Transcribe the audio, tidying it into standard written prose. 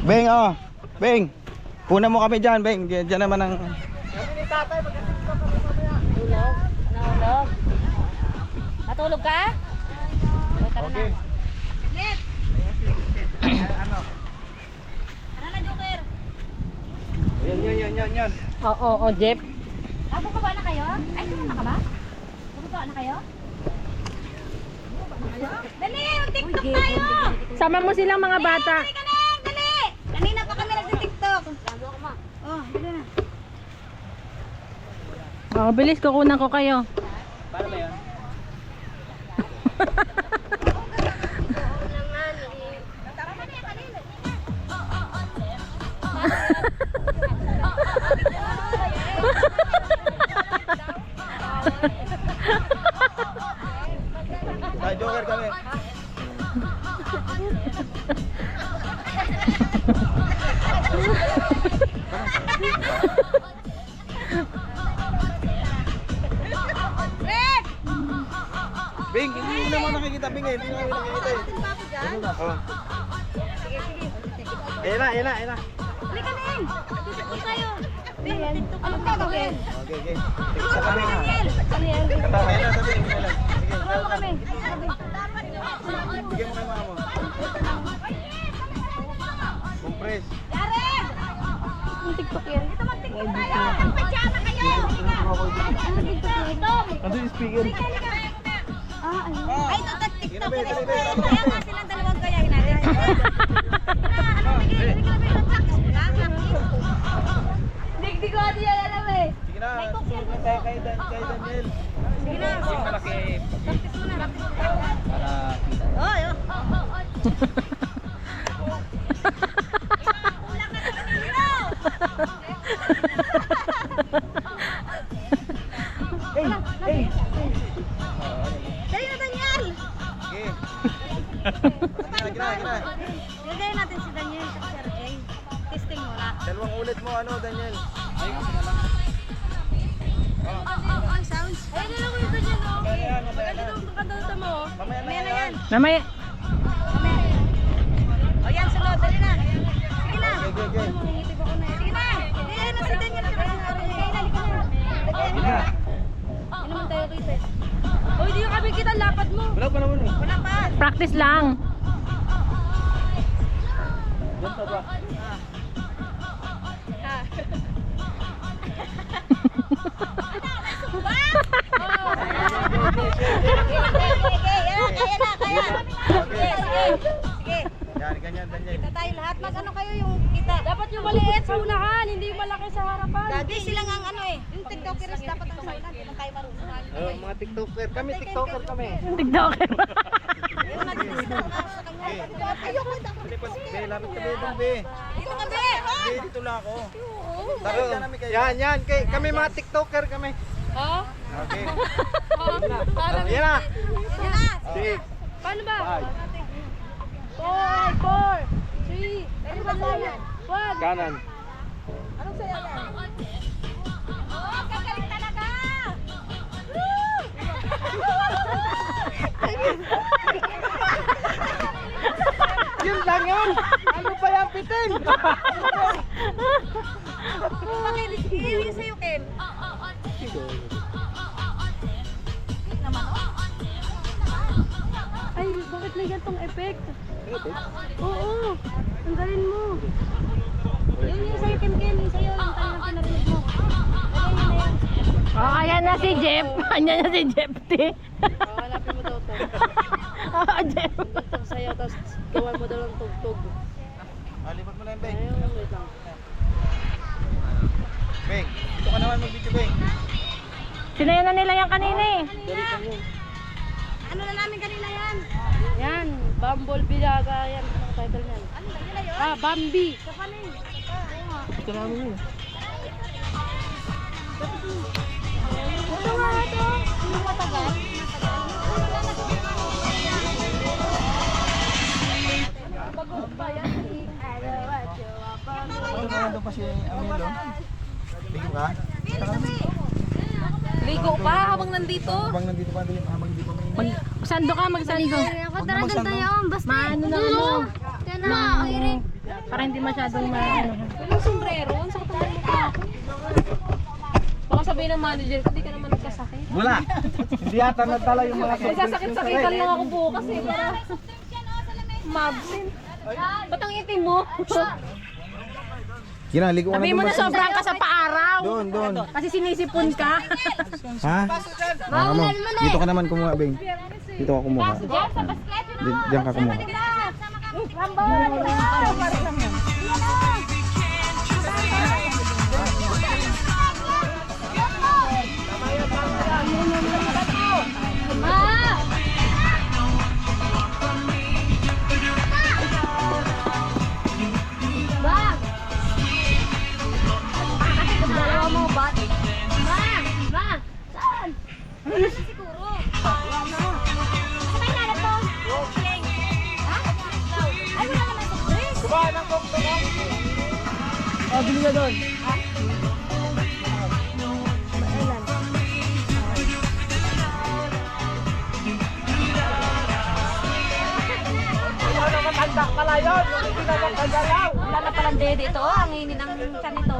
Beng, oh. Beng. Kuna mo kami dyan, Beng. Diyan naman ang... Kami ni tatay, mag-asip ka pa rin mamaya. Tulog? Nahulog? Natulog ka? O, tara Okay. na. Net! Ano? Tara na, Joker. Yan. Oo, Jeff. Ah, bumaba na kayo? Ay, bumaba ka ba? Bumaba na kayo? Dali, mag-tiktok tayo! Sama mo silang mga bata. Dali, dali! Kanina pa kami nag-tiktok. Oh, dali na. Oh, bilis, kukunan ko kayo. Paano ba yan? Ay, Joker kami. Red! Bing, hindi mo naman nakikita, Bing eh. Hindi mo namin nakikita eh. Oh. Ayun na. Halika na yun! Tiktok tayo! Ano ka gawin? Okay. Tikita kami nga. Daniel! Daniel! Ayun na, sabi. Sige lang. Sige, Tulungan mo kami! bigyan mo kay mama mo. Compress. Yaren! Yung TikTok yan. Ito mag-tiktok tayo! Magpatsama kayo! Ano TikTok ito? Ano yung speaker? Ah, ayun. Ay, ito TikTok. Sige na, be. Kaya nga silang dalawang gayahin natin. Hindi ko ati yan alam eh. Sige na. Kay Daniel. Sige na. Yung malaki. Practice muna. Para kita. Oy, oh. Kulang na sa kanila. Hey. Dali na, Daniel. Okay. Gina. Ilagay natin si Daniel sa RJ. Testing muna. Dalawang ulit mo, Daniel. Ang sounds. Ayun na lang yung Daniel, no? Maganda daw itong kanta mo. Mamaya na Mamaya na yan. Mamaya. O yan, sunod. Dali na. Sige na. Okay. Mangingitip ako na. Sige na. Sige na si Daniel. Sige na. Halika na. Sige na. Hindi naman tayo kita. O, hindi yung kami kita. Lapad mo. Wala pa naman eh. Wala pa. Practice lang. Diyan pa ba? Yan, ganyan, Daniel. Kita tayo lahat. Mag-ano kayo yung kita. Dapat yung maliit sa unahan, hindi yung malaki sa harapan. Dati sila nga ang ano eh. Yung tiktokers dapat ang sa unahan. Hindi lang tayo marunong. Oh, mga TikToker. Kami TikToker kami. TikToker. Yung nag-tiktok sa kanya. Ayoko ito. Be, lapit ka be doon, be. Dito ka be. Be, dito lang ako. Tara, namin kayo. Yan. Kami mga TikToker kami. Ha? Okay. Parang Yan na. yan na. Six. Paano ba? 5. 4, 3, ano ba yan? 1. Kanan. Anong saya yan? Oh, kagaling talaga! Yun lang yun. Ano pa yung pitin? Makinis yung sa'yo, Ken. Naman, oh. Ay, bakit may gantong effect? Oo. Tanggalin mo. Yung sa'yo, Ken, yung sa'yo, yung tayo na pinarinig mo. Lagay mo na yan. Oh, ayan na si Jeff. Ayan na si Jeff, te. Hanapin mo daw to. Oh, Jeff. Itong sa'yo, tapos gawan mo daw ng tugtog. Lipat mo na yung Beng. Ayun, wait lang. Beng, dito ka naman mag-video, Beng. Sinayan na nila yan kanina eh. Ano na namin kanina yan? Yan, Bumblebee Daga yan. Ang title niyan. Ano ba nila yun? Ah, Bambi. Sa kanin. Ito namin yun. Ito nga ito. Yung matagal. Ano pa si Amelo? Ligo ka? Ligo pa habang nandito. Habang nandito pa, habang hindi pa may... Sando ka, magsando. Ako talagang tayo. Basta. Maano na ano. Kaya na. Para hindi masyadong maano. Yung sombrero, ang sakit naman mukha ako. Baka sabihin ng manager ko, di ka naman nagkasakit. Wala. Hindi yata nadala yung mga Nagsasakit-sakitan lang ako bukas eh. Para mabsin. Ba't ang itim mo? Ginaligo ka na Sabihin mo na sobrang ka sa paaraw. Doon. Kasi sinisipon ka. Ha? Baka mo. Dito ka naman kumuha, Bing. Dito ka kumuha. Diyan ka kumuha. Wala na palang dede ito. Ang hini ng kanito.